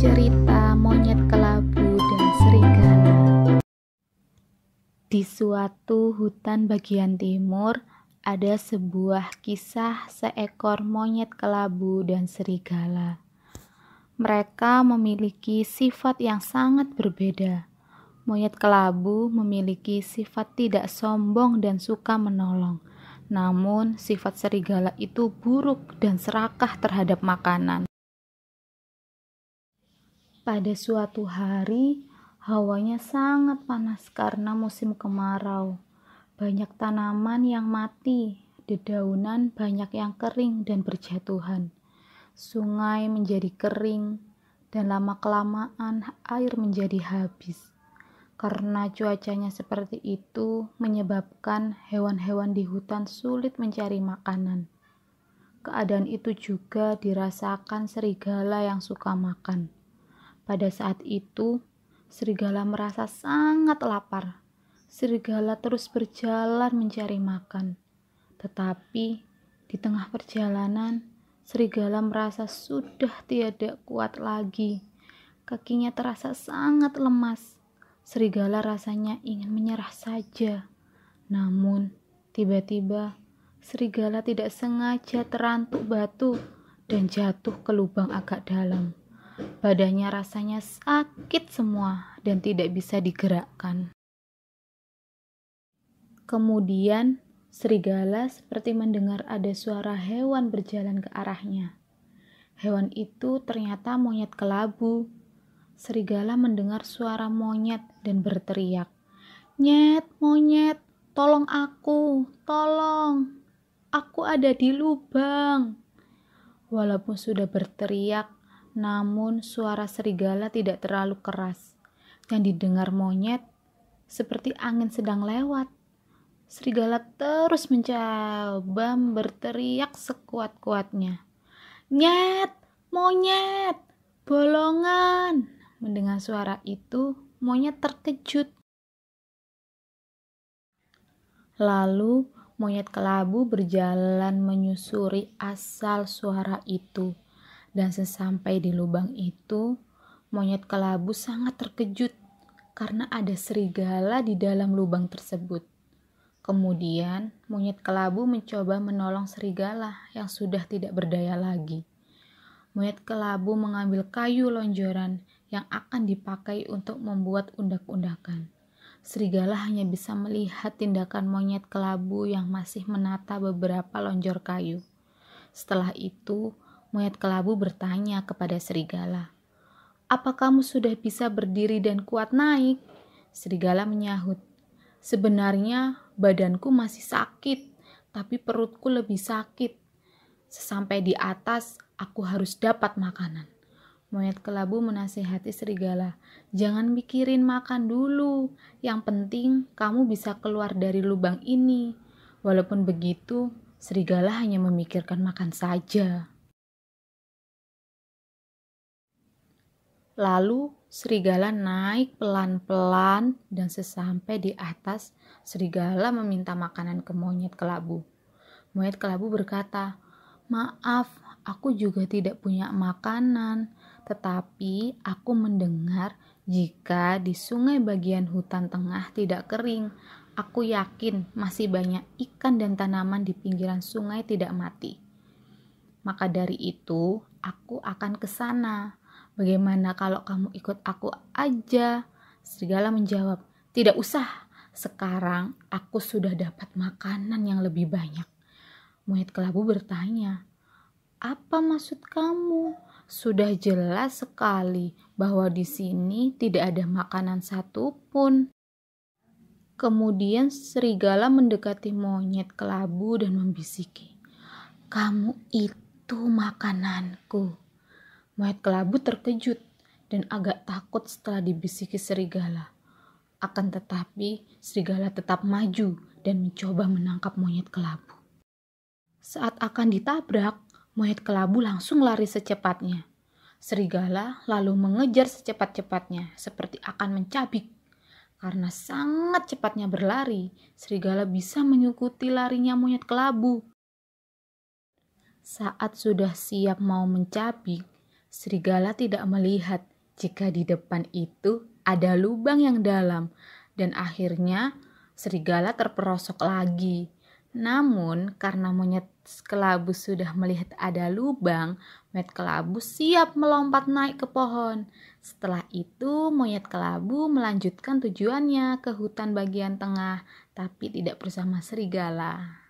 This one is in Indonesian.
Cerita Monyet Kelabu dan Serigala. Di suatu hutan bagian timur, ada sebuah kisah seekor monyet kelabu dan serigala. Mereka memiliki sifat yang sangat berbeda. Monyet kelabu memiliki sifat tidak sombong dan suka menolong. Namun, sifat serigala itu buruk dan serakah terhadap makanan. Pada suatu hari, hawanya sangat panas karena musim kemarau. Banyak tanaman yang mati, dedaunan banyak yang kering dan berjatuhan. Sungai menjadi kering, dan lama-kelamaan air menjadi habis. Karena cuacanya seperti itu, menyebabkan hewan-hewan di hutan sulit mencari makanan. Keadaan itu juga dirasakan serigala yang suka makan. Pada saat itu, serigala merasa sangat lapar. Serigala terus berjalan mencari makan. Tetapi di tengah perjalanan, serigala merasa sudah tidak kuat lagi. Kakinya terasa sangat lemas. Serigala rasanya ingin menyerah saja. Namun, tiba-tiba serigala tidak sengaja terantuk batu dan jatuh ke lubang agak dalam. Badannya rasanya sakit semua dan tidak bisa digerakkan. Kemudian, serigala seperti mendengar ada suara hewan berjalan ke arahnya. Hewan itu ternyata monyet kelabu. Serigala mendengar suara monyet dan berteriak, "Nyet, monyet, tolong aku, tolong. Aku ada di lubang." Walaupun sudah berteriak, namun suara serigala tidak terlalu keras. Yang didengar monyet seperti angin sedang lewat. Serigala terus mencoba berteriak sekuat-kuatnya, "Nyet, monyet, bolongan." Mendengar suara itu, monyet terkejut. Lalu, monyet kelabu berjalan menyusuri asal suara itu. Dan sesampai di lubang itu, monyet kelabu sangat terkejut karena ada serigala di dalam lubang tersebut. Kemudian, monyet kelabu mencoba menolong serigala yang sudah tidak berdaya lagi. Monyet kelabu mengambil kayu lonjoran yang akan dipakai untuk membuat undak-undakan. Serigala hanya bisa melihat tindakan monyet kelabu yang masih menata beberapa lonjor kayu. Setelah itu, monyet kelabu bertanya kepada serigala, "Apa kamu sudah bisa berdiri dan kuat naik?" Serigala menyahut, "Sebenarnya badanku masih sakit, tapi perutku lebih sakit. Sesampai di atas, aku harus dapat makanan." Monyet kelabu menasihati serigala, "Jangan mikirin makan dulu, yang penting kamu bisa keluar dari lubang ini." Walaupun begitu, serigala hanya memikirkan makan saja. Lalu serigala naik pelan-pelan dan sesampai di atas, serigala meminta makanan ke monyet kelabu. Monyet kelabu berkata, "Maaf, aku juga tidak punya makanan, tetapi aku mendengar jika di sungai bagian hutan tengah tidak kering, aku yakin masih banyak ikan dan tanaman di pinggiran sungai tidak mati. Maka dari itu, aku akan ke sana. Bagaimana kalau kamu ikut aku aja?" Serigala menjawab, "Tidak usah. Sekarang aku sudah dapat makanan yang lebih banyak." Monyet kelabu bertanya, "Apa maksud kamu? Sudah jelas sekali bahwa di sini tidak ada makanan satupun." Kemudian serigala mendekati monyet kelabu dan membisiki, "Kamu itu makananku." Monyet kelabu terkejut dan agak takut setelah dibisiki serigala. Akan tetapi, serigala tetap maju dan mencoba menangkap monyet kelabu. Saat akan ditabrak, monyet kelabu langsung lari secepatnya. Serigala lalu mengejar secepat-cepatnya, seperti akan mencabik. Karena sangat cepatnya berlari, serigala bisa mengikuti larinya monyet kelabu. Saat sudah siap mau mencabik, Serigala tidak melihat jika di depan itu ada lubang yang dalam, dan akhirnya serigala terperosok lagi. Namun karena monyet kelabu sudah melihat ada lubang, monyet kelabu siap melompat naik ke pohon. Setelah itu monyet kelabu melanjutkan tujuannya ke hutan bagian tengah, tapi tidak bersama serigala.